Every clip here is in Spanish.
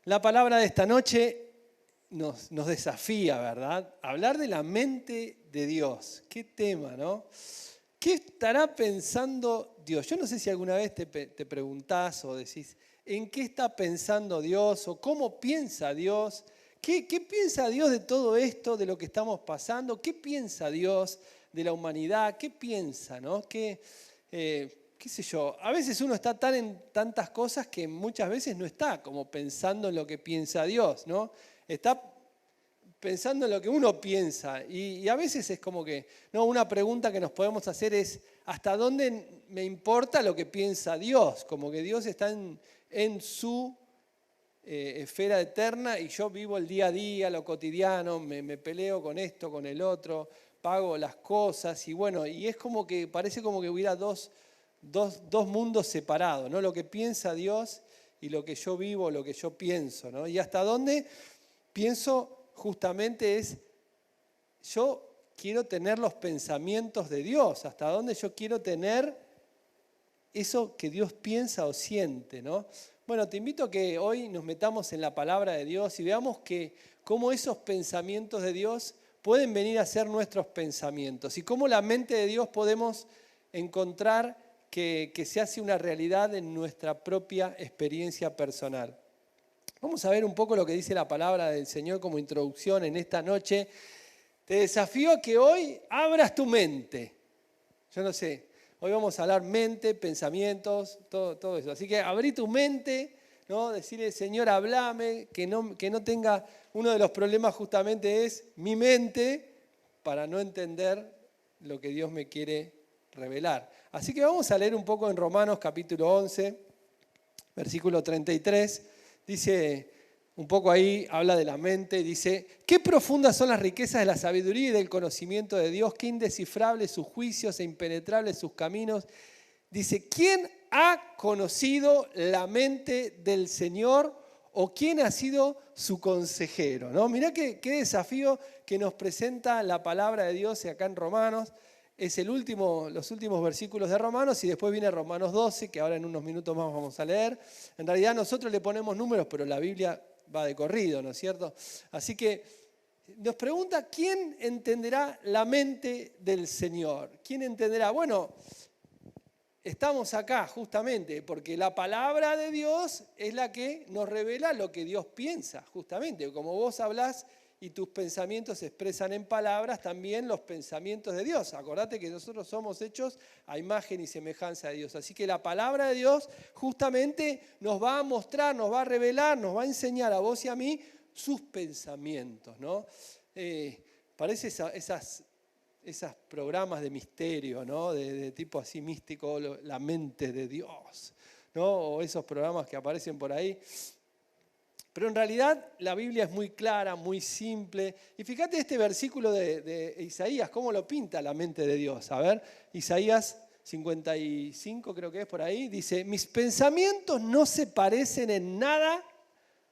La palabra de esta noche nos desafía, ¿verdad? Hablar de la mente de Dios. Qué tema, ¿no? ¿Qué estará pensando Dios? Yo no sé si alguna vez te preguntás o decís, ¿en qué está pensando Dios? ¿O cómo piensa Dios? ¿Qué piensa Dios de todo esto, de lo que estamos pasando? ¿Qué piensa Dios de la humanidad? ¿Qué piensa, no? ¿Qué sé yo? A veces uno está tan en tantas cosas que muchas veces no está como pensando en lo que piensa Dios, ¿no? Está pensando en lo que uno piensa. Y a veces es como que, no, una pregunta que nos podemos hacer es, ¿hasta dónde me importa lo que piensa Dios? Como que Dios está en su esfera eterna y yo vivo el día a día, lo cotidiano, me peleo con esto, con el otro, pago las cosas y bueno, y es como que parece como que hubiera dos mundos separados, ¿no? Lo que piensa Dios y lo que yo vivo, lo que yo pienso, ¿no? Y hasta dónde pienso justamente es, yo quiero tener los pensamientos de Dios, hasta dónde yo quiero tener eso que Dios piensa o siente, ¿no? Bueno, te invito a que hoy nos metamos en la palabra de Dios y veamos cómo esos pensamientos de Dios pueden venir a ser nuestros pensamientos y cómo la mente de Dios podemos encontrar que se hace una realidad en nuestra propia experiencia personal. Vamos a ver un poco lo que dice la palabra del Señor como introducción en esta noche. Te desafío a que hoy abras tu mente. Yo no sé, hoy vamos a hablar mente, pensamientos, todo eso. Así que abrí tu mente, ¿no? Decirle, Señor, hablame, que no tenga, uno de los problemas justamente es mi mente para no entender lo que Dios me quiere revelar. Así que vamos a leer un poco en Romanos capítulo 11, versículo 33. Dice, un poco ahí, habla de la mente, dice, qué profundas son las riquezas de la sabiduría y del conocimiento de Dios, qué indescifrables sus juicios e impenetrables sus caminos. Dice, ¿quién ha conocido la mente del Señor o quién ha sido su consejero? ¿No? Mirá qué desafío que nos presenta la palabra de Dios acá en Romanos. Es los últimos versículos de Romanos y después viene Romanos 12, que ahora en unos minutos más vamos a leer. En realidad nosotros le ponemos números, pero la Biblia va de corrido, ¿no es cierto? Así que nos pregunta, ¿quién entenderá la mente del Señor? ¿Quién entenderá? Bueno, estamos acá justamente porque la palabra de Dios es la que nos revela lo que Dios piensa, justamente. Como vos hablás y tus pensamientos se expresan en palabras, también los pensamientos de Dios. Acordate que nosotros somos hechos a imagen y semejanza de Dios. Así que la palabra de Dios justamente nos va a mostrar, nos va a revelar, nos va a enseñar a vos y a mí sus pensamientos, ¿no? Parece esos programas de misterio, ¿no? De tipo así místico, la mente de Dios, ¿no? O esos programas que aparecen por ahí. Pero en realidad la Biblia es muy clara, muy simple. Y fíjate este versículo de Isaías, cómo lo pinta la mente de Dios. A ver, Isaías 55 creo que es por ahí, dice, mis pensamientos no se parecen en nada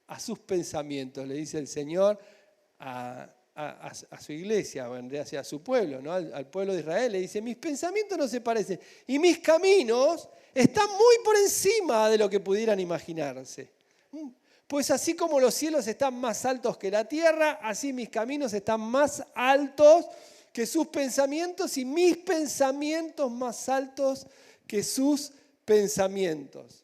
a sus pensamientos, le dice el Señor a su iglesia, a su pueblo, ¿no? Al pueblo de Israel. Le dice, mis pensamientos no se parecen y mis caminos están muy por encima de lo que pudieran imaginarse. Pues así como los cielos están más altos que la tierra, así mis caminos están más altos que sus pensamientos y mis pensamientos más altos que sus pensamientos.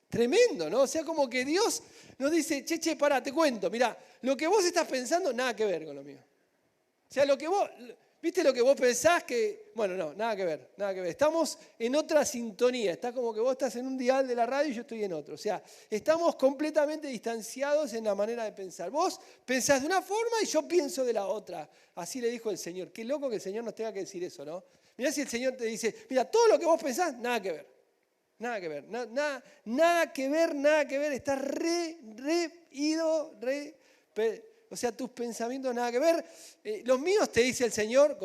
Tremendo, ¿no? O sea, como que Dios nos dice, che, pará, te cuento, mirá, lo que vos estás pensando, nada que ver con lo mío. O sea, ¿viste lo que vos pensás que? Bueno, no, nada que ver. Estamos en otra sintonía. Está como que vos estás en un dial de la radio y yo estoy en otro. O sea, estamos completamente distanciados en la manera de pensar. Vos pensás de una forma y yo pienso de la otra. Así le dijo el Señor. Qué loco que el Señor nos tenga que decir eso, ¿no? Mirá si el Señor te dice, mira, todo lo que vos pensás, nada que ver. Nada que ver. Nada que ver. Estás o sea, tus pensamientos nada que ver. Los míos, te dice el Señor,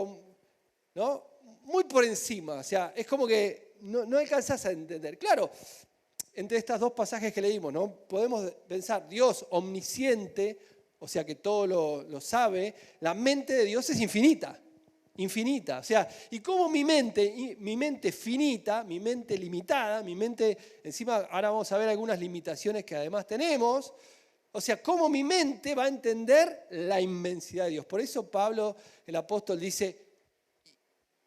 ¿no? Muy por encima. O sea, es como que no alcanzás a entender. Claro, entre estos dos pasajes que leímos, ¿no? Podemos pensar, Dios omnisciente, o sea que todo lo sabe, la mente de Dios es infinita. infinita. O sea, y cómo mi mente finita, mi mente limitada, mi mente, encima ahora vamos a ver algunas limitaciones que además tenemos, o sea, cómo mi mente va a entender la inmensidad de Dios. Por eso Pablo, el apóstol, dice,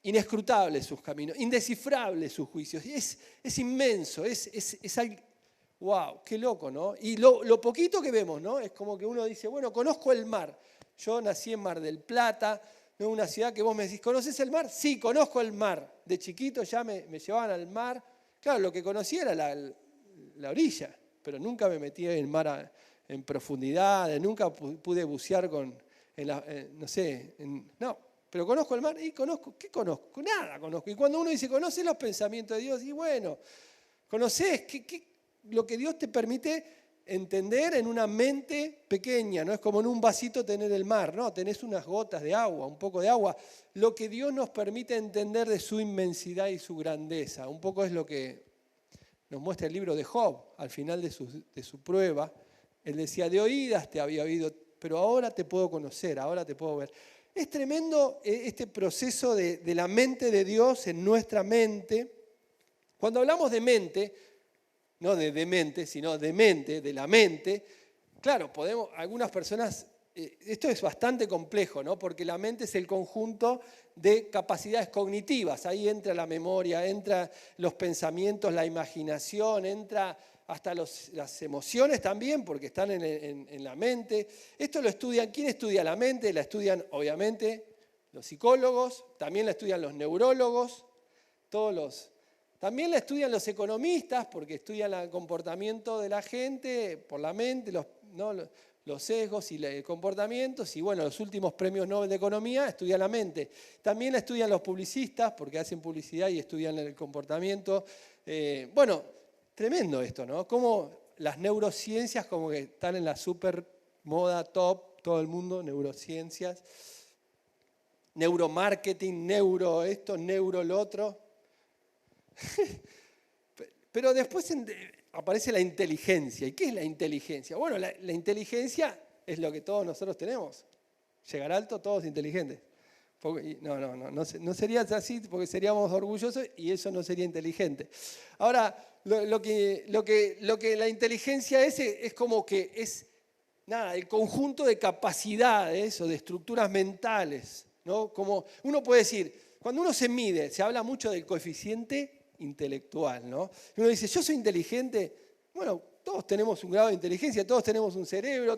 inescrutables sus caminos, indescifrables sus juicios. Es inmenso, es algo, wow, qué loco, ¿no? Y lo poquito que vemos, ¿no? Es como que uno dice, bueno, conozco el mar. Yo nací en Mar del Plata, ¿no? Una ciudad que vos me decís, ¿conoces el mar? Sí, conozco el mar. De chiquito ya me llevaban al mar. Claro, lo que conocía era la orilla, pero nunca me metí en el mar en profundidad, nunca pude bucear no sé, no. Pero conozco el mar y conozco, ¿qué conozco? Nada conozco. Y cuando uno dice, conoces los pensamientos de Dios, y bueno, conoces lo que Dios te permite entender en una mente pequeña, no es como en un vasito tener el mar, no, tenés unas gotas de agua, un poco de agua. Lo que Dios nos permite entender de su inmensidad y su grandeza, un poco es lo que nos muestra el libro de Job, al final de su prueba. Él decía, de oídas te había oído, pero ahora te puedo conocer, ahora te puedo ver. Es tremendo este proceso de la mente de Dios en nuestra mente. Cuando hablamos de mente, no de demente, sino de mente, de la mente, claro, algunas personas, esto es bastante complejo, ¿no? Porque la mente es el conjunto de capacidades cognitivas, ahí entra la memoria, entra los pensamientos, la imaginación, entra hasta las emociones también, porque están en la mente. Esto lo estudian, ¿quién estudia la mente? La estudian, obviamente, los psicólogos, también la estudian los neurólogos, también la estudian los economistas, porque estudian el comportamiento de la gente por la mente, los sesgos y el comportamiento. Y bueno, los últimos premios Nobel de Economía estudian la mente. También la estudian los publicistas, porque hacen publicidad y estudian el comportamiento. Bueno, tremendo esto, ¿no? Como las neurociencias como que están en la super moda top, todo el mundo, neurociencias, neuromarketing, neuro esto, neuro lo otro. Pero después aparece la inteligencia. ¿Y qué es la inteligencia? Bueno, la inteligencia es lo que todos nosotros tenemos. Llegar alto, todos inteligentes. No sería así porque seríamos orgullosos y eso no sería inteligente. Ahora, lo que la inteligencia es como que es el conjunto de capacidades o de estructuras mentales, ¿no? Como uno puede decir, cuando uno se mide, se habla mucho del coeficiente intelectual, ¿no? Y uno dice, yo soy inteligente. Bueno, todos tenemos un grado de inteligencia, todos tenemos un cerebro,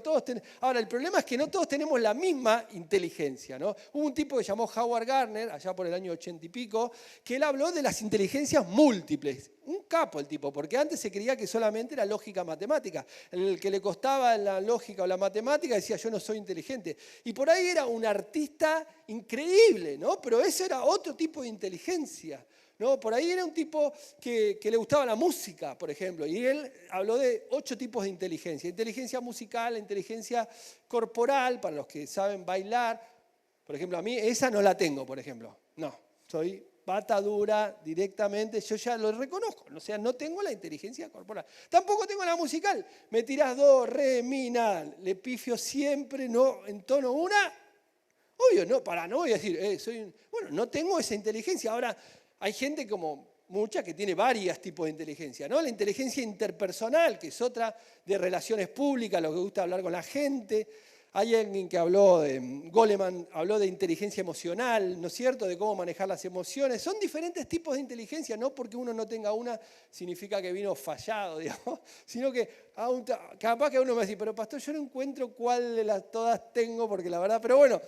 Ahora, el problema es que no todos tenemos la misma inteligencia, ¿no? Hubo un tipo que se llamó Howard Gardner, allá por el año 80 y pico, que él habló de las inteligencias múltiples. Un capo el tipo, porque antes se creía que solamente era lógica matemática. El que le costaba la lógica o la matemática decía, yo no soy inteligente. Y por ahí era un artista increíble, ¿no? Pero eso era otro tipo de inteligencia. ¿No? Por ahí era un tipo que le gustaba la música, por ejemplo, y él habló de 8 tipos de inteligencia. Inteligencia musical, inteligencia corporal, para los que saben bailar. Por ejemplo, a mí esa no la tengo, por ejemplo. No, soy pata dura directamente, yo ya lo reconozco. O sea, no tengo la inteligencia corporal. Tampoco tengo la musical. Me tirás do, re, mi, nada. Le pifio siempre, no, en tono una. Obvio, no voy a decir, bueno, no tengo esa inteligencia. Ahora, hay gente como mucha que tiene varios tipos de inteligencia, ¿no? La inteligencia interpersonal, que es otra de relaciones públicas, lo que gusta hablar con la gente. Hay alguien que Goleman habló de inteligencia emocional, ¿no es cierto?, de cómo manejar las emociones. Son diferentes tipos de inteligencia, no porque uno no tenga una significa que vino fallado, digamos, sino que capaz que uno me va a decir, pero pastor, yo no encuentro cuál de las todas tengo, porque la verdad, pero bueno,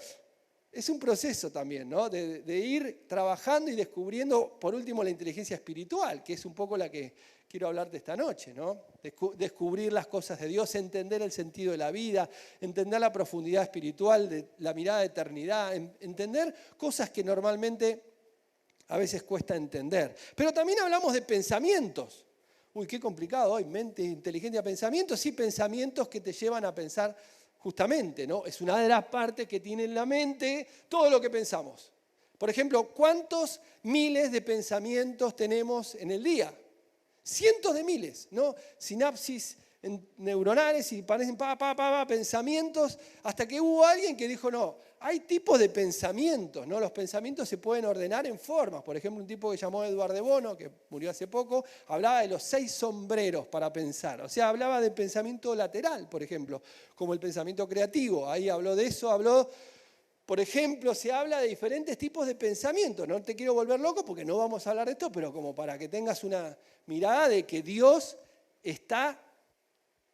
es un proceso también, ¿no? De ir trabajando y descubriendo, por último, la inteligencia espiritual, que es un poco la que quiero hablarte esta noche, ¿no? Descubrir las cosas de Dios, entender el sentido de la vida, entender la profundidad espiritual, de la mirada de eternidad, entender cosas que normalmente a veces cuesta entender. Pero también hablamos de pensamientos. Uy, qué complicado hoy, mente inteligente, pensamientos, sí, pensamientos que te llevan a pensar justamente, ¿no? Es una de las partes que tiene en la mente todo lo que pensamos. Por ejemplo, ¿cuántos miles de pensamientos tenemos en el día? Cientos de miles, ¿no? Sinapsis neuronales y parecen pensamientos, hasta que hubo alguien que dijo, no, hay tipos de pensamientos, ¿no? Los pensamientos se pueden ordenar en formas. Por ejemplo, un tipo que llamó Edward de Bono, que murió hace poco, hablaba de los 6 sombreros para pensar. O sea, hablaba de pensamiento lateral, por ejemplo, como el pensamiento creativo. Ahí habló de eso, por ejemplo, se habla de diferentes tipos de pensamientos. No te quiero volver loco porque no vamos a hablar de esto, pero como para que tengas una mirada de que Dios está...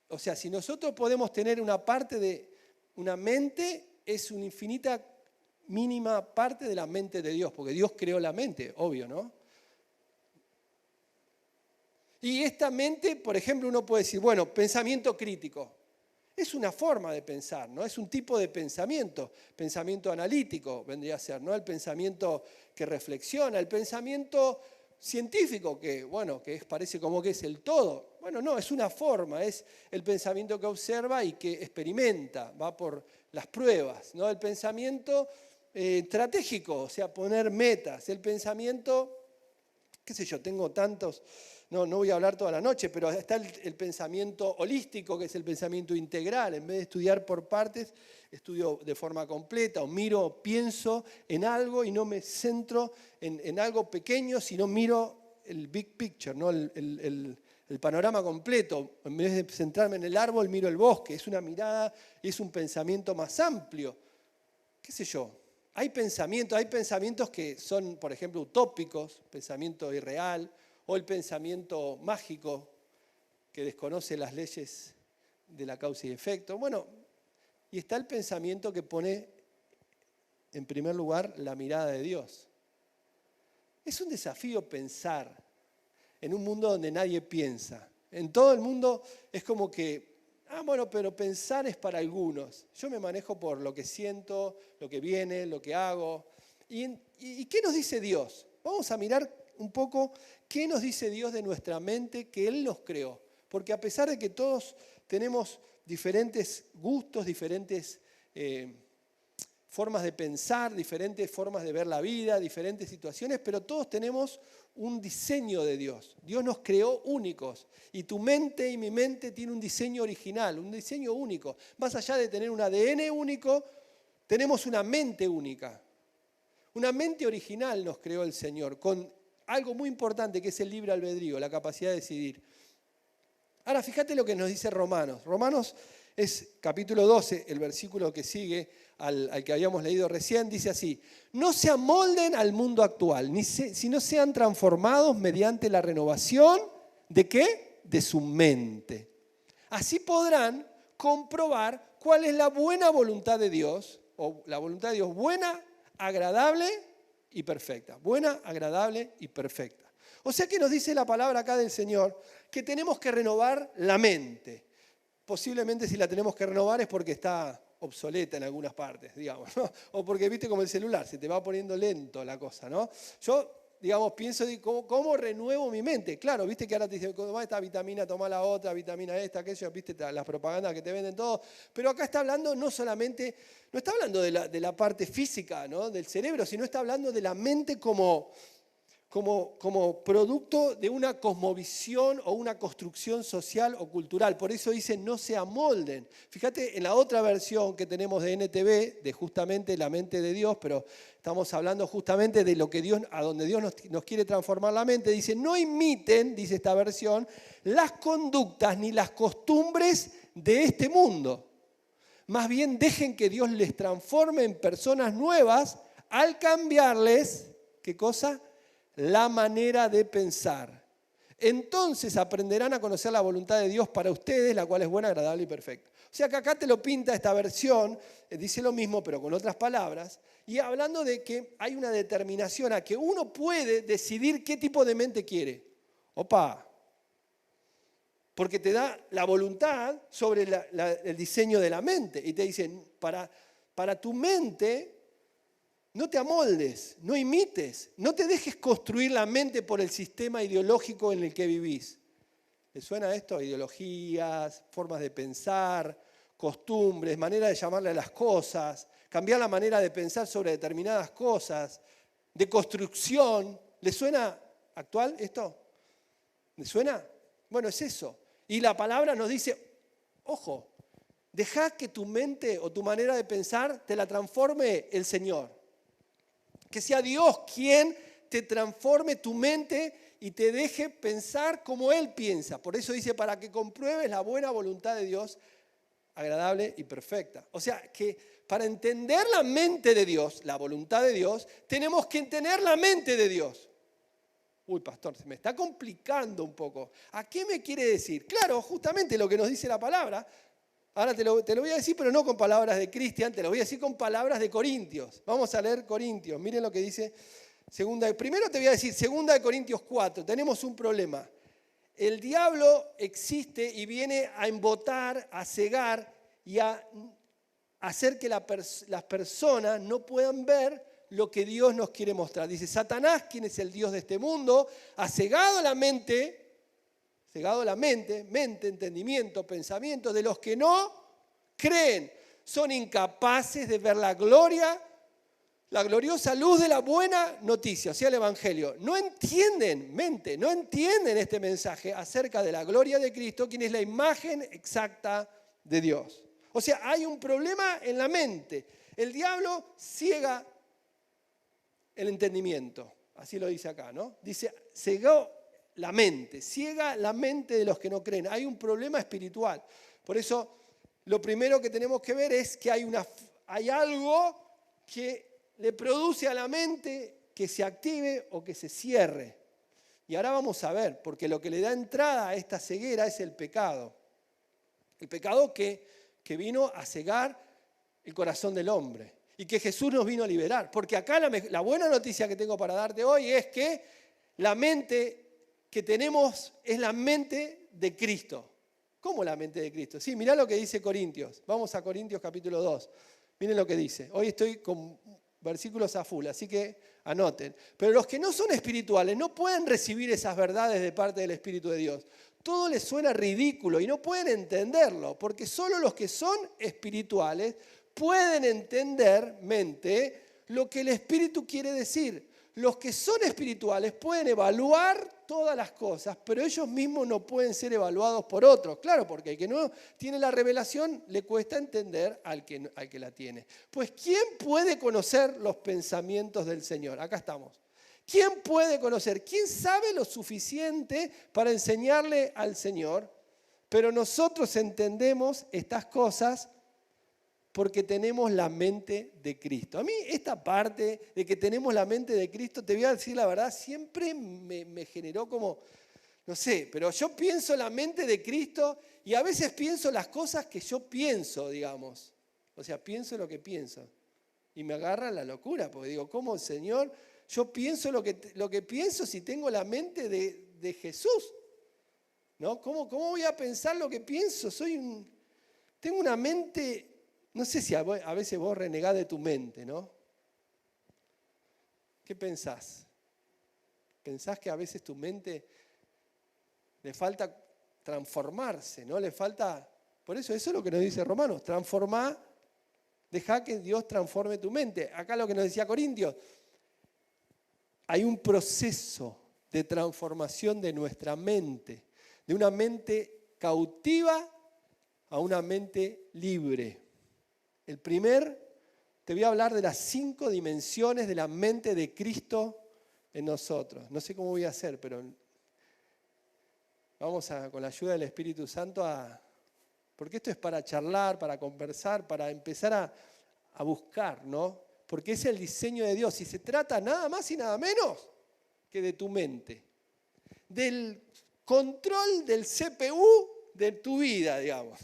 O sea, si nosotros podemos tener una parte de una mente, es una infinita mínima parte de la mente de Dios, porque Dios creó la mente, obvio, ¿no? Y esta mente, por ejemplo, uno puede decir, bueno, pensamiento crítico. Es una forma de pensar, ¿no? Es un tipo de pensamiento. Pensamiento analítico vendría a ser, ¿no? El pensamiento que reflexiona, el pensamiento científico, que, bueno, parece como que es el todo. Bueno, no, es una forma, es el pensamiento que observa y que experimenta, va por las pruebas, ¿no? El pensamiento estratégico, o sea, poner metas. El pensamiento, qué sé yo, tengo tantos... No voy a hablar toda la noche, pero está el pensamiento holístico, que es el pensamiento integral. En vez de estudiar por partes, estudio de forma completa, o pienso en algo y no me centro en algo pequeño, sino miro el big picture, ¿no? El panorama completo. En vez de centrarme en el árbol, miro el bosque. Es una mirada y es un pensamiento más amplio. ¿Qué sé yo? Hay pensamientos que son, por ejemplo, utópicos, pensamiento irreal, o el pensamiento mágico que desconoce las leyes de la causa y efecto. Bueno, y está el pensamiento que pone en primer lugar la mirada de Dios. Es un desafío pensar en un mundo donde nadie piensa. En todo el mundo es como que, bueno, pero pensar es para algunos. Yo me manejo por lo que siento, lo que viene, lo que hago. ¿Y qué nos dice Dios? Vamos a mirar un poco qué nos dice Dios de nuestra mente, que Él nos creó. Porque a pesar de que todos tenemos diferentes gustos, diferentes formas de pensar, diferentes formas de ver la vida, diferentes situaciones, pero todos tenemos un diseño de Dios. Dios nos creó únicos. Y tu mente y mi mente tiene un diseño original, un diseño único. Más allá de tener un ADN único, tenemos una mente única. Una mente original nos creó el Señor, con algo muy importante que es el libre albedrío, la capacidad de decidir. Ahora, fíjate lo que nos dice Romanos. Romanos es capítulo 12, el versículo que sigue al que habíamos leído recién, dice así: no se amolden al mundo actual, sino sean transformados mediante la renovación, ¿de qué? De su mente. Así podrán comprobar cuál es la buena voluntad de Dios, o la voluntad de Dios buena, agradable y perfecta. Buena, agradable y perfecta. O sea que nos dice la palabra acá del Señor que tenemos que renovar la mente. Posiblemente si la tenemos que renovar es porque está obsoleta en algunas partes, digamos, ¿no? O porque, viste, como el celular, se te va poniendo lento la cosa, ¿no? Yo, digamos, pienso, ¿cómo renuevo mi mente? Claro, viste que ahora te dicen, toma esta vitamina, toma la otra, vitamina esta, aquello, viste las propagandas que te venden todo. Pero acá está hablando no solamente, no está hablando de la parte física, ¿no? Del cerebro, sino está hablando de la mente como producto de una cosmovisión o una construcción social o cultural. Por eso dice no se amolden. Fíjate en la otra versión que tenemos de NTV, de justamente la mente de Dios, pero estamos hablando justamente de lo que Dios, a donde Dios nos quiere transformar la mente. Dice, no imiten, dice esta versión, las conductas ni las costumbres de este mundo. Más bien dejen que Dios les transforme en personas nuevas al cambiarles, ¿qué cosa? La manera de pensar. Entonces aprenderán a conocer la voluntad de Dios para ustedes, la cual es buena, agradable y perfecta. O sea que acá te lo pinta esta versión, dice lo mismo pero con otras palabras, y hablando de que hay una determinación a que uno puede decidir qué tipo de mente quiere. Opa, porque te da la voluntad sobre el diseño de la mente y te dicen, para tu mente, no te amoldes, no imites, no te dejes construir la mente por el sistema ideológico en el que vivís. ¿Les suena esto? Ideologías, formas de pensar, costumbres, manera de llamarle a las cosas, cambiar la manera de pensar sobre determinadas cosas, de construcción. ¿Les suena actual esto? ¿Les suena? Bueno, es eso. Y la palabra nos dice, ojo, Deja que tu mente o tu manera de pensar te la transforme el Señor. Que sea Dios quien te transforme tu mente y te deje pensar como Él piensa. Por eso dice, para que compruebes la buena voluntad de Dios, agradable y perfecta. O sea, que para entender la mente de Dios, la voluntad de Dios, tenemos que entender la mente de Dios. Uy, pastor, se me está complicando un poco. ¿A qué me quiere decir? Claro, justamente lo que nos dice la palabra. Ahora te lo voy a decir, pero no con palabras de Cristian, te lo voy a decir con palabras de Corintios. Vamos a leer Corintios. Miren lo que dice primero te voy a decir 2 Corintios 4. Tenemos un problema. El diablo existe y viene a embotar, a cegar y a hacer que las personas no puedan ver lo que Dios nos quiere mostrar. Dice, Satanás, quien es el Dios de este mundo, ha cegado la mente, entendimiento, pensamiento de los que no creen. Son incapaces de ver la gloriosa luz de la buena noticia, o sea, el Evangelio. No entienden este mensaje acerca de la gloria de Cristo, quien es la imagen exacta de Dios. O sea, hay un problema en la mente. El diablo ciega el entendimiento, así lo dice acá, ¿no? Dice, ciega la mente de los que no creen. Hay un problema espiritual. Por eso, lo primero que tenemos que ver es que hay algo que le produce a la mente que se active o que se cierre. Y ahora vamos a ver, porque lo que le da entrada a esta ceguera es el pecado. El pecado que vino a cegar el corazón del hombre y que Jesús nos vino a liberar. Porque acá la buena noticia que tengo para darte hoy es que la mente que tenemos es la mente de Cristo. ¿Cómo la mente de Cristo? Sí, mirá lo que dice Corintios. Vamos a Corintios capítulo 2. Miren lo que dice. Hoy estoy con versículos a full, así que anoten. Pero los que no son espirituales no pueden recibir esas verdades de parte del Espíritu de Dios. Todo les suena ridículo y no pueden entenderlo, porque solo los que son espirituales pueden entender lo que el Espíritu quiere decir. Los que son espirituales pueden evaluar todas las cosas, pero ellos mismos no pueden ser evaluados por otros. Claro, porque el que no tiene la revelación le cuesta entender al que la tiene. Pues, ¿quién puede conocer los pensamientos del Señor? Acá estamos. ¿Quién puede conocer? ¿Quién sabe lo suficiente para enseñarle al Señor? Pero nosotros entendemos estas cosas porque tenemos la mente de Cristo. A mí esta parte de que tenemos la mente de Cristo, te voy a decir la verdad, siempre me generó como, no sé, pero yo pienso la mente de Cristo y a veces pienso las cosas que yo pienso, digamos. O sea, pienso lo que pienso. Y me agarra la locura, porque digo, ¿cómo, Señor? Yo pienso lo que pienso si tengo la mente de Jesús. ¿No? ¿Cómo voy a pensar lo que pienso? Tengo una mente. No sé si a veces vos renegás de tu mente, ¿no? ¿Qué pensás? ¿Pensás que a veces tu mente le falta transformarse, ¿no? Le falta. Por eso es lo que nos dice Romanos. Transformá, dejá que Dios transforme tu mente. Acá lo que nos decía Corintios. Hay un proceso de transformación de nuestra mente. De una mente cautiva a una mente libre. Te voy a hablar de las 5 dimensiones de la mente de Cristo en nosotros. No sé cómo voy a hacer, pero vamos con la ayuda del Espíritu Santo porque esto es para charlar, para conversar, para empezar a buscar, ¿no? Porque es el diseño de Dios y se trata nada más y nada menos que de tu mente. Del control del CPU de tu vida, digamos.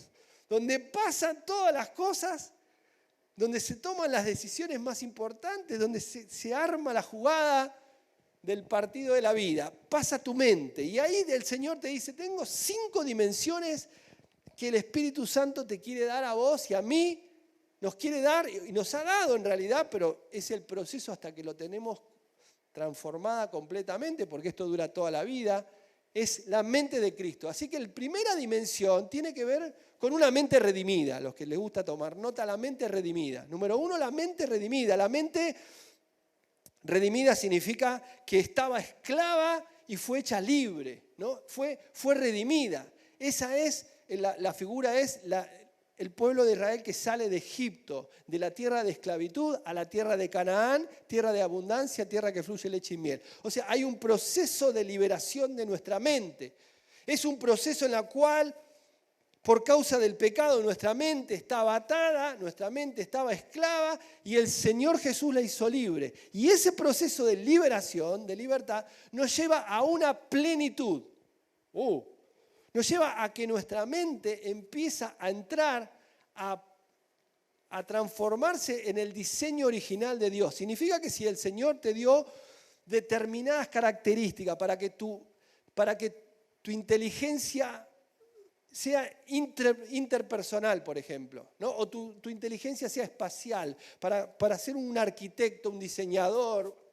Donde pasan todas las cosas, donde se toman las decisiones más importantes, donde se arma la jugada del partido de la vida. Pasa tu mente. Y ahí el Señor te dice, tengo 5 dimensiones que el Espíritu Santo te quiere dar a vos y a mí. Nos quiere dar, y nos ha dado en realidad, pero es el proceso hasta que lo tenemos transformada completamente, porque esto dura toda la vida. Es la mente de Cristo. Así que la primera dimensión tiene que ver con una mente redimida. A los que les gusta tomar nota, la mente redimida. Número 1, la mente redimida. La mente redimida significa que estaba esclava y fue hecha libre, ¿no? Fue redimida. Esa es, la figura es el pueblo de Israel que sale de Egipto, de la tierra de esclavitud a la tierra de Canaán, tierra de abundancia, tierra que fluye leche y miel. O sea, hay un proceso de liberación de nuestra mente. Es un proceso en el cual, por causa del pecado, nuestra mente estaba atada, nuestra mente estaba esclava y el Señor Jesús la hizo libre. Y ese proceso de liberación, de libertad, nos lleva a una plenitud. Nos lleva a que nuestra mente empieza a entrar a transformarse en el diseño original de Dios. Significa que si el Señor te dio determinadas características para que tu inteligencia sea interpersonal, por ejemplo, ¿no? O tu inteligencia sea espacial, para ser un arquitecto, un diseñador.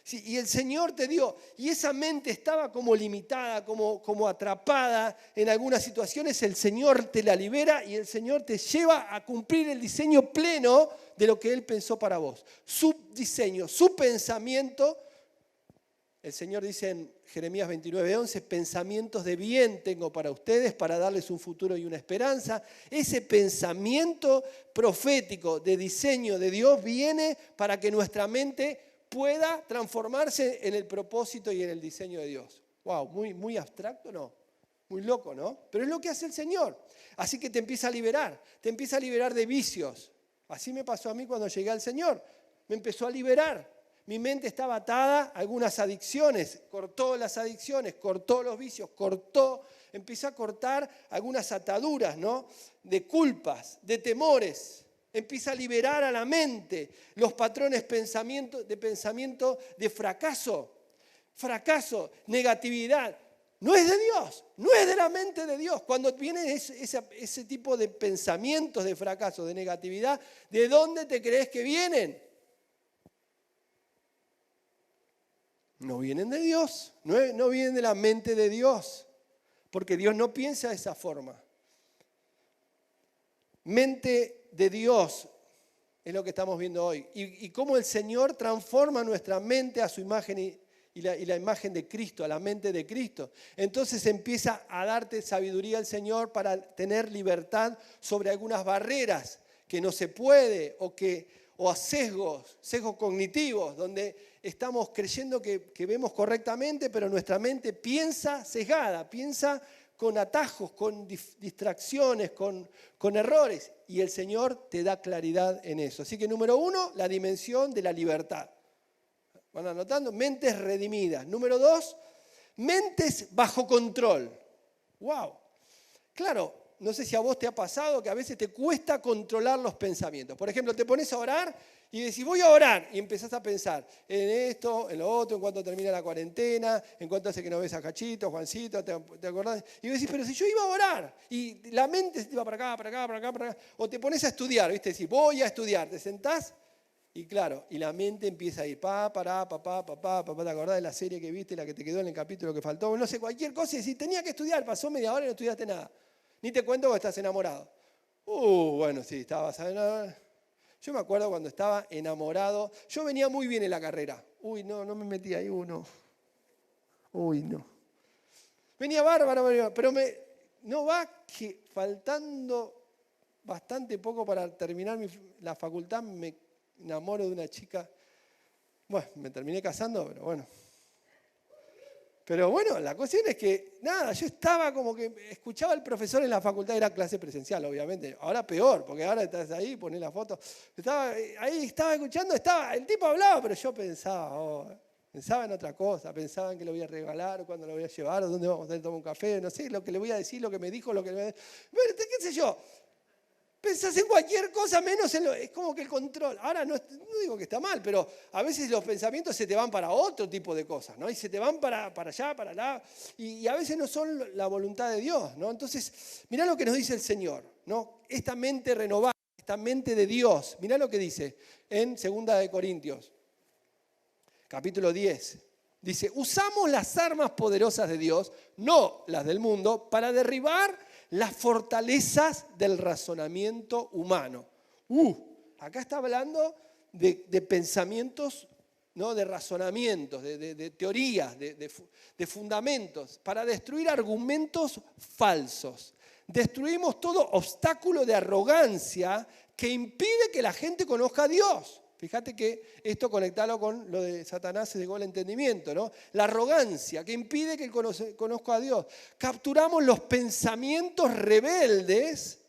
Sí, y el Señor te dio, y esa mente estaba como limitada, como atrapada en algunas situaciones, el Señor te la libera y el Señor te lleva a cumplir el diseño pleno de lo que Él pensó para vos. Su diseño, su pensamiento, el Señor dice en Jeremías 29:11, pensamientos de bien tengo para ustedes, para darles un futuro y una esperanza. Ese pensamiento profético de diseño de Dios viene para que nuestra mente pueda transformarse en el propósito y en el diseño de Dios. Wow, muy abstracto, ¿no? Muy loco, ¿no? Pero es lo que hace el Señor. Así que te empieza a liberar de vicios. Así me pasó a mí cuando llegué al Señor. Me empezó a liberar. Mi mente estaba atada a algunas adicciones. Cortó las adicciones, cortó los vicios, empezó a cortar algunas ataduras, ¿no? De culpas, de temores. Empieza a liberar a la mente los patrones de pensamiento de fracaso, negatividad. No es de Dios, no es de la mente de Dios. Cuando viene ese tipo de pensamientos de fracaso, de negatividad, ¿de dónde te crees que vienen? No vienen de Dios, no vienen de la mente de Dios, porque Dios no piensa de esa forma. Mente de Dios es lo que estamos viendo hoy. Y cómo el Señor transforma nuestra mente a su imagen y la imagen de Cristo, a la mente de Cristo. Entonces empieza a darte sabiduría el Señor para tener libertad sobre algunas barreras que no se puede o a sesgos cognitivos, donde estamos creyendo que vemos correctamente, pero nuestra mente piensa sesgada, piensa con atajos, con distracciones, con errores. Y el Señor te da claridad en eso. Así que número 1, la dimensión de la libertad. ¿Van anotando? Mentes redimidas. Número 2, mentes bajo control. ¡Wow! Claro, no sé si a vos te ha pasado que a veces te cuesta controlar los pensamientos. Por ejemplo, te pones a orar y decís, voy a orar, y empezás a pensar en esto, en lo otro, en cuanto termina la cuarentena, en cuanto hace que no ves a Cachito, Juancito, ¿te acordás? Y decís, pero si yo iba a orar, y la mente se va para acá, o te pones a estudiar, ¿viste? Decís, voy a estudiar, te sentás, y claro, y la mente empieza a ir, papá, ¿te acordás de la serie que viste, la que te quedó en el capítulo que faltó? No sé, cualquier cosa, y decís, tenía que estudiar, pasó media hora y no estudiaste nada. Ni te cuento que estás enamorado. Bueno, sí, estabas enamorado. Yo me acuerdo cuando estaba enamorado. Yo venía muy bien en la carrera. No me metí ahí uno. No. Venía bárbaro, pero no va que faltando bastante poco para terminar la facultad me enamoro de una chica. Bueno, me terminé casando, pero bueno. Pero bueno, la cuestión es que, nada, yo estaba como que escuchaba al profesor en la facultad, era clase presencial, obviamente. Ahora peor, porque ahora estás ahí, ponés la foto. Estaba escuchando, el tipo hablaba, pero yo pensaba en otra cosa, pensaba en que lo voy a regalar, o cuándo lo voy a llevar, o dónde vamos a tomar un café, no sé, lo que le voy a decir, lo que me dijo, Bueno, qué sé yo. Pensás en cualquier cosa menos es como que el control. Ahora no digo que está mal, pero a veces los pensamientos se te van para otro tipo de cosas, ¿no? Y se te van para allá, para allá, y a veces no son la voluntad de Dios, ¿no? Entonces, mirá lo que nos dice el Señor, ¿no? Esta mente renovada, esta mente de Dios. Mirá lo que dice en 2 Corintios, capítulo 10. Dice, usamos las armas poderosas de Dios, no las del mundo, para derribar las fortalezas del razonamiento humano. Acá está hablando de pensamientos, ¿no? De razonamientos, de teorías, de fundamentos, para destruir argumentos falsos, Destruimos todo obstáculo de arrogancia que impide que la gente conozca a Dios. Fíjate que esto conectarlo con lo de Satanás se llegó al entendimiento, ¿no? La arrogancia que impide que conozca a Dios. Capturamos los pensamientos rebeldes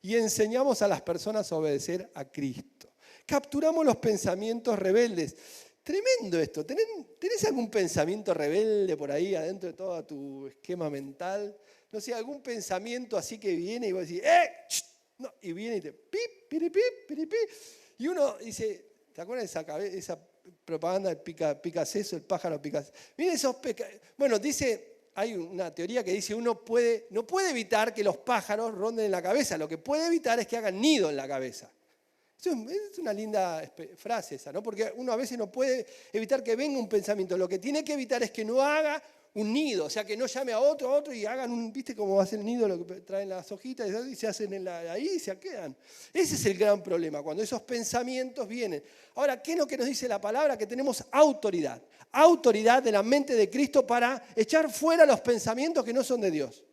y enseñamos a las personas a obedecer a Cristo. Capturamos los pensamientos rebeldes. Tremendo esto. ¿Tenés algún pensamiento rebelde por ahí adentro de todo tu esquema mental? No sé, algún pensamiento así que viene y vos decís, no, y viene y te pip, piripip, piripip. Y uno dice, ¿te acuerdas de esa propaganda del pica seso, el pájaro pica seso? Miren esos bueno, hay una teoría que dice no puede evitar que los pájaros ronden en la cabeza, lo que puede evitar es que hagan nido en la cabeza. Es una linda frase esa, ¿no? Porque uno a veces no puede evitar que venga un pensamiento. Lo que tiene que evitar es que no haga un nido, o sea, que no llame a otro y hagan ¿viste cómo hace el nido? Lo que traen las hojitas y se hacen ahí y se quedan. Ese es el gran problema, cuando esos pensamientos vienen. Ahora, ¿qué es lo que nos dice la palabra? Que tenemos autoridad. Autoridad de la mente de Cristo para echar fuera los pensamientos que no son de Dios.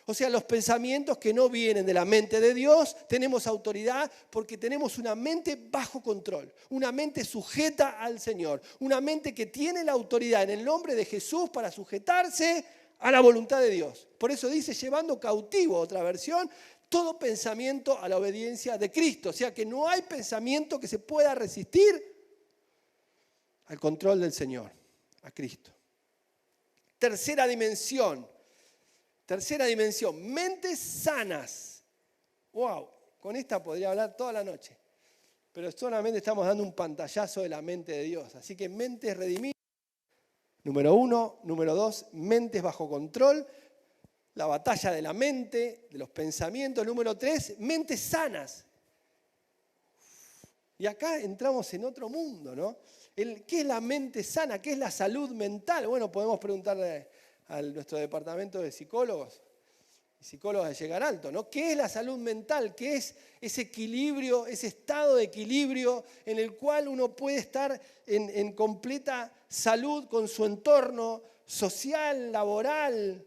O sea, los pensamientos que no vienen de la mente de Dios, tenemos autoridad porque tenemos una mente bajo control, una mente sujeta al Señor, una mente que tiene la autoridad en el nombre de Jesús para sujetarse a la voluntad de Dios. Por eso dice, llevando cautivo, otra versión, todo pensamiento a la obediencia de Cristo. O sea, que no hay pensamiento que se pueda resistir al control del Señor, a Cristo. Tercera dimensión, mentes sanas. Wow, con esta podría hablar toda la noche, pero solamente estamos dando un pantallazo de la mente de Dios. Así que mentes redimidas, número 1. Número 2, mentes bajo control, la batalla de la mente, de los pensamientos. Número 3, mentes sanas. Y acá entramos en otro mundo, ¿no? ¿Qué es la mente sana? ¿Qué es la salud mental? Bueno, podemos preguntarle a nuestro departamento de psicólogos de Llegar Alto, ¿no? ¿Qué es la salud mental? ¿Qué es ese equilibrio, ese estado de equilibrio en el cual uno puede estar en completa salud con su entorno social, laboral,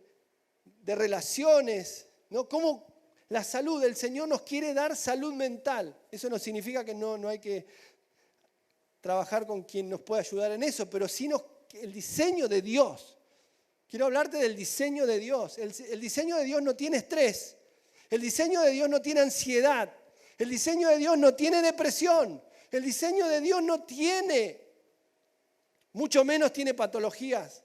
de relaciones, ¿no? ¿Cómo la salud del Señor nos quiere dar salud mental? Eso no significa que no hay que trabajar con quien nos pueda ayudar en eso, pero sino el diseño de Dios. Quiero hablarte del diseño de Dios. El diseño de Dios no tiene estrés. El diseño de Dios no tiene ansiedad. El diseño de Dios no tiene depresión. El diseño de Dios no tiene, mucho menos tiene patologías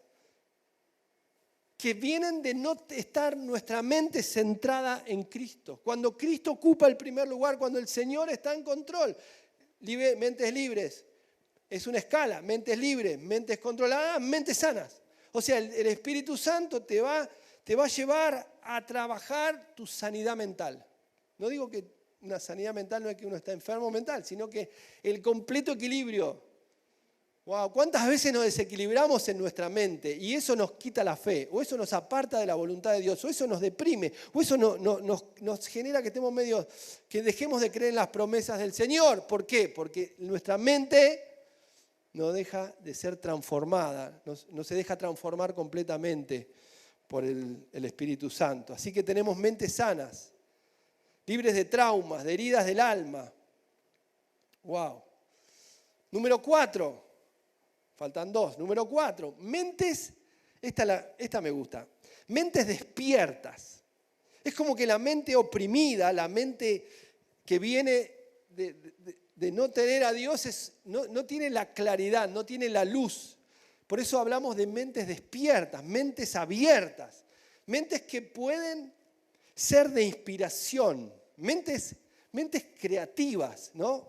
que vienen de no estar nuestra mente centrada en Cristo. Cuando Cristo ocupa el primer lugar, cuando el Señor está en control. Mentes libres. Es una escala. Mentes libres, mentes controladas, mentes sanas. O sea, el Espíritu Santo te va a llevar a trabajar tu sanidad mental. No digo que una sanidad mental no es que uno está enfermo mental, sino que el completo equilibrio. Wow, ¿cuántas veces nos desequilibramos en nuestra mente y eso nos quita la fe, o eso nos aparta de la voluntad de Dios, o eso nos deprime, o eso nos genera que estemos medio, que dejemos de creer en las promesas del Señor? ¿Por qué? Porque nuestra mente no deja de ser transformada, no se deja transformar completamente por el Espíritu Santo. Así que tenemos mentes sanas, libres de traumas, de heridas del alma. Wow. Número 4, faltan 2. Número 4, mentes, esta me gusta, mentes despiertas. Es como que la mente oprimida, la mente que viene de no tener a Dios, no tiene la claridad, no tiene la luz. Por eso hablamos de mentes despiertas, mentes abiertas, mentes que pueden ser de inspiración, mentes creativas, ¿no?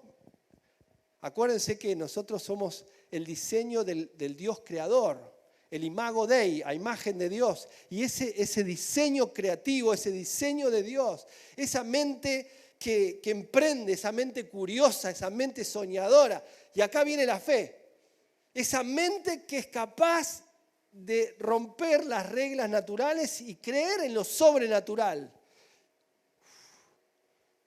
Acuérdense que nosotros somos el diseño del Dios creador, el imago Dei, a imagen de Dios. Y ese diseño creativo, ese diseño de Dios, esa mente que emprende, esa mente curiosa, esa mente soñadora. Y acá viene la fe. Esa mente que es capaz de romper las reglas naturales y creer en lo sobrenatural.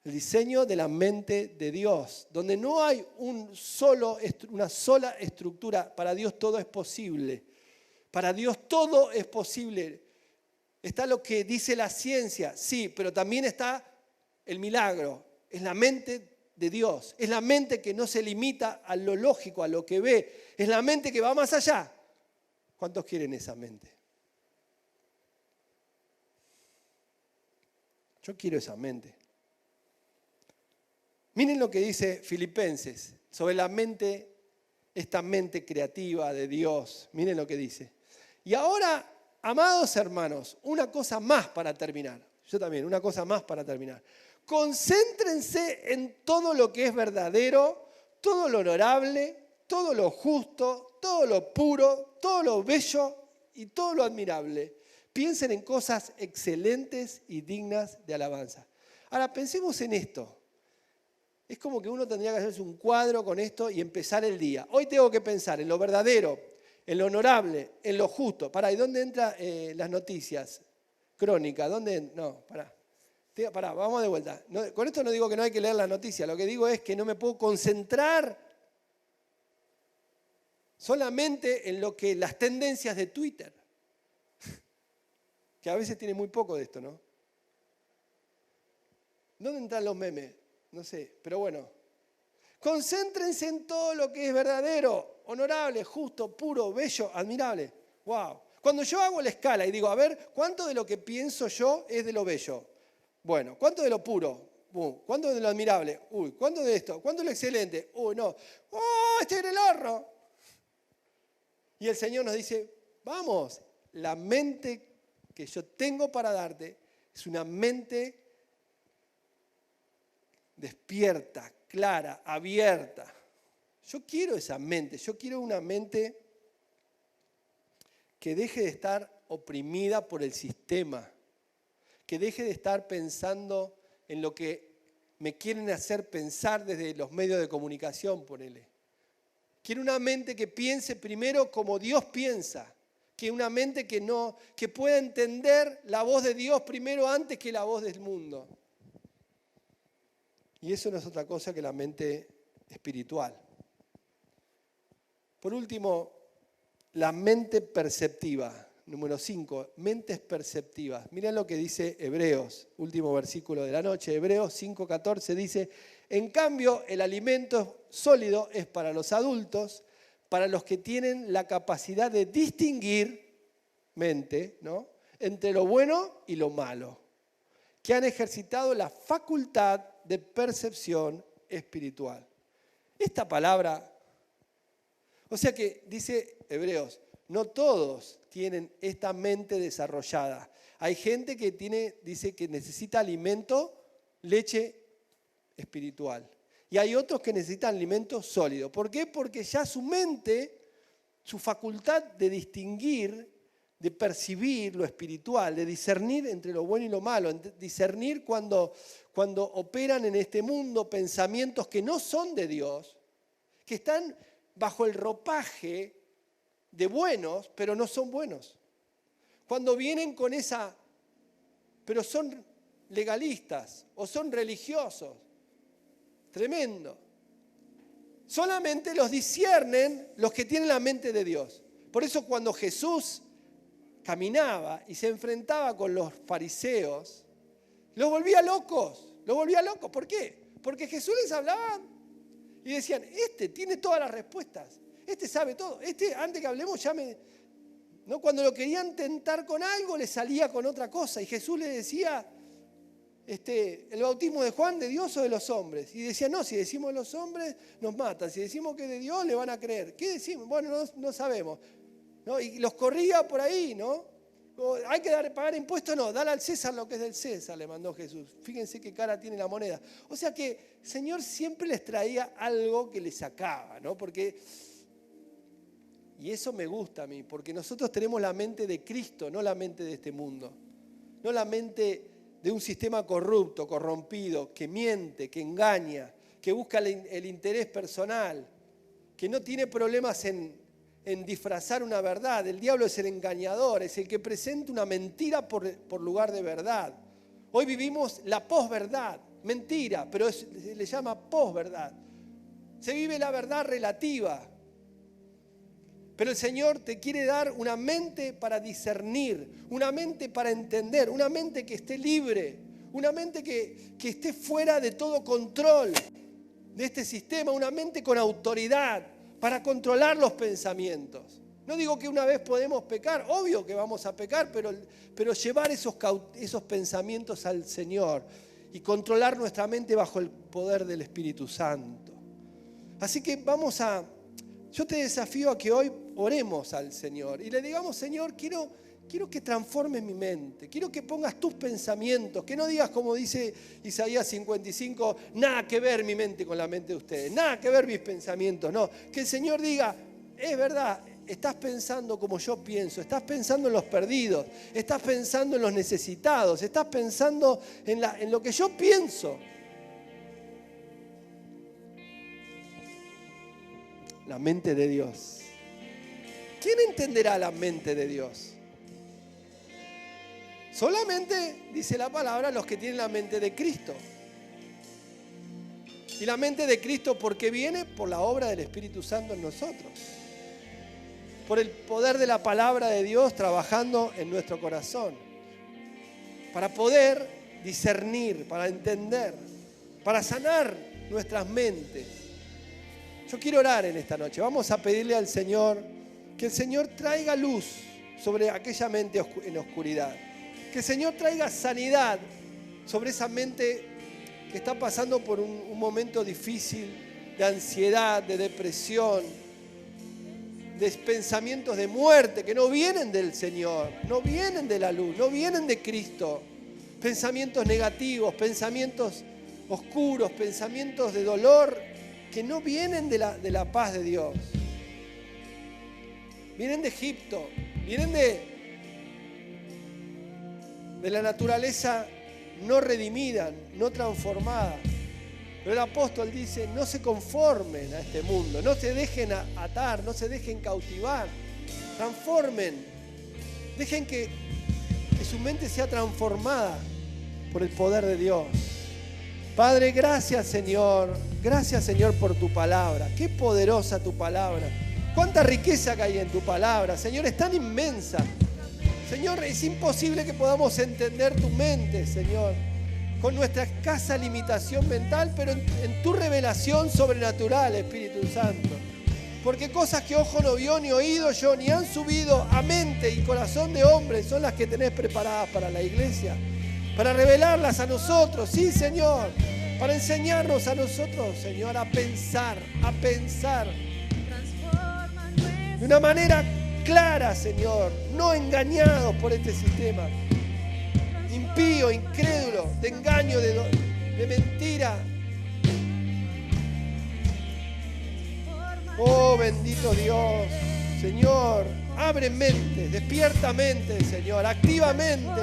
El diseño de la mente de Dios, donde no hay una sola estructura. Para Dios todo es posible. Para Dios todo es posible. Está lo que dice la ciencia, sí, pero también está el milagro. Es la mente de Dios. Es la mente que no se limita a lo lógico, a lo que ve. Es la mente que va más allá. ¿Cuántos quieren esa mente? Yo quiero esa mente. Miren lo que dice Filipenses sobre la mente, esta mente creativa de Dios. Miren lo que dice. Y ahora, amados hermanos, una cosa más para terminar. Yo también, una cosa más para terminar. Concéntrense en todo lo que es verdadero, todo lo honorable, todo lo justo, todo lo puro, todo lo bello y todo lo admirable. Piensen en cosas excelentes y dignas de alabanza. Ahora, pensemos en esto. Es como que uno tendría que hacerse un cuadro con esto y empezar el día. Hoy tengo que pensar en lo verdadero, en lo honorable, en lo justo. Pará, ¿y dónde entran las noticias? Crónica, ¿dónde? No, pará. Pará, vamos de vuelta. No, con esto no digo que no hay que leer las noticias, lo que digo es que no me puedo concentrar solamente en lo que las tendencias de Twitter, que a veces tiene muy poco de esto, ¿no? ¿Dónde entran los memes? No sé, pero bueno. Concéntrense en todo lo que es verdadero, honorable, justo, puro, bello, admirable. ¡Wow! Cuando yo hago la escala y digo, a ver, ¿cuánto de lo que pienso yo es de lo bello? Bueno, ¿cuánto de lo puro? ¿Cuánto de lo admirable? Uy, ¿cuánto de esto? ¿Cuánto de lo excelente? Uy, no. ¡Oh, estoy en el horno! Y el Señor nos dice, vamos, la mente que yo tengo para darte es una mente despierta, clara, abierta. Yo quiero esa mente, yo quiero una mente que deje de estar oprimida por el sistema, que deje de estar pensando en lo que me quieren hacer pensar desde los medios de comunicación, ponele. Quiero una mente que piense primero como Dios piensa, que una mente que pueda entender la voz de Dios primero antes que la voz del mundo. Y eso no es otra cosa que la mente espiritual. Por último, la mente perceptiva. Número 5, mentes perceptivas. Miren lo que dice Hebreos, último versículo de la noche. Hebreos 5:14 dice, en cambio, el alimento sólido es para los adultos, para los que tienen la capacidad de distinguir mente, ¿no?, entre lo bueno y lo malo, que han ejercitado la facultad de percepción espiritual. Esta palabra, o sea que dice Hebreos, no todos tienen esta mente desarrollada. Hay gente que dice que necesita alimento, leche espiritual. Y hay otros que necesitan alimento sólido. ¿Por qué? Porque ya su mente, su facultad de distinguir, de percibir lo espiritual, de discernir entre lo bueno y lo malo, discernir cuando operan en este mundo pensamientos que no son de Dios, que están bajo el ropaje de buenos, pero no son buenos. Cuando vienen con esa, pero son legalistas o son religiosos, tremendo. Solamente los disciernen los que tienen la mente de Dios. Por eso cuando Jesús caminaba y se enfrentaba con los fariseos, los volvía locos, ¿Por qué? Porque Jesús les hablaba y decían, este tiene todas las respuestas, este sabe todo, este antes que hablemos ya me... ¿No? Cuando lo querían tentar con algo, le salía con otra cosa y Jesús les decía, el bautismo de Juan, ¿de Dios o de los hombres? Y decía, no, si decimos de los hombres nos matan, si decimos que de Dios le van a creer. ¿Qué decimos? Bueno, no sabemos. ¿No? Y los corría por ahí, ¿no? ¿Hay que pagar impuestos? No, dale al César lo que es del César, le mandó Jesús. Fíjense qué cara tiene la moneda. O sea que el Señor siempre les traía algo que les sacaba, ¿no? Y eso me gusta a mí, porque nosotros tenemos la mente de Cristo, no la mente de este mundo. No la mente de un sistema corrupto, corrompido, que miente, que engaña, que busca el interés personal, que no tiene problemas en disfrazar una verdad. El diablo es el engañador, es el que presenta una mentira por lugar de verdad. Hoy vivimos la posverdad, mentira, pero se le llama posverdad. Se vive la verdad relativa. Pero el Señor te quiere dar una mente para discernir, una mente para entender, una mente que esté libre, una mente que esté fuera de todo control de este sistema, una mente con autoridad para controlar los pensamientos. No digo que una vez podemos pecar, obvio que vamos a pecar, pero llevar esos pensamientos al Señor y controlar nuestra mente bajo el poder del Espíritu Santo. Así que yo te desafío a que hoy oremos al Señor y le digamos: Señor, quiero que transformes mi mente, quiero que pongas tus pensamientos, que no digas como dice Isaías 55, nada que ver mi mente con la mente de ustedes, nada que ver mis pensamientos, no, que el Señor diga, es verdad, estás pensando como yo pienso, estás pensando en los perdidos, estás pensando en los necesitados, estás pensando en lo que yo pienso. La mente de Dios. ¿Quién entenderá la mente de Dios? Solamente, dice la palabra, los que tienen la mente de Cristo. Y la mente de Cristo, ¿por qué viene? Por la obra del Espíritu Santo en nosotros. Por el poder de la palabra de Dios trabajando en nuestro corazón. Para poder discernir, para entender, para sanar nuestras mentes. Yo quiero orar en esta noche. Vamos a pedirle al Señor que el Señor traiga luz sobre aquella mente en oscuridad. Que el Señor traiga sanidad sobre esa mente que está pasando por un momento difícil de ansiedad, de depresión, de pensamientos de muerte que no vienen del Señor, no vienen de la luz, no vienen de Cristo. Pensamientos negativos, pensamientos oscuros, pensamientos de dolor que no vienen de la paz de Dios. Vienen de Egipto, vienen de la naturaleza no redimida, no transformada. Pero el apóstol dice, no se conformen a este mundo, no se dejen atar, no se dejen cautivar, transformen, dejen que su mente sea transformada por el poder de Dios. Padre, gracias Señor por tu palabra, qué poderosa tu palabra, cuánta riqueza que hay en tu palabra, Señor, es tan inmensa. Señor, es imposible que podamos entender tu mente, Señor, con nuestra escasa limitación mental, pero en tu revelación sobrenatural, Espíritu Santo. Porque cosas que ojo no vio, ni oído yo, ni han subido a mente y corazón de hombre, son las que tenés preparadas para la iglesia, para revelarlas a nosotros, sí, Señor, para enseñarnos a nosotros, Señor, a pensar de una manera clara, Señor, no engañados por este sistema impío, incrédulo, de engaño, de mentira. Oh, bendito Dios, Señor, abre mentes, despierta mentes, Señor, activamente,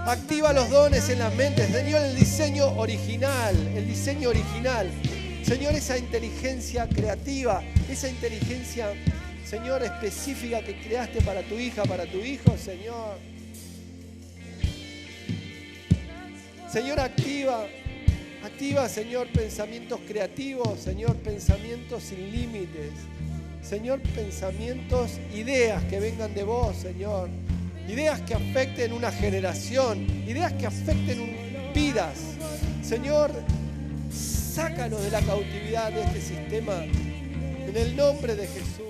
activa los dones en las mentes, Señor, el diseño original, Señor, esa inteligencia creativa, esa inteligencia, Señor, específica que creaste para tu hija, para tu hijo, Señor. Señor, activa, Señor, pensamientos creativos, Señor, pensamientos sin límites. Señor, pensamientos, ideas que vengan de vos, Señor. Ideas que afecten una generación, ideas que afecten vidas. Señor, sácanos de la cautividad de este sistema. En el nombre de Jesús.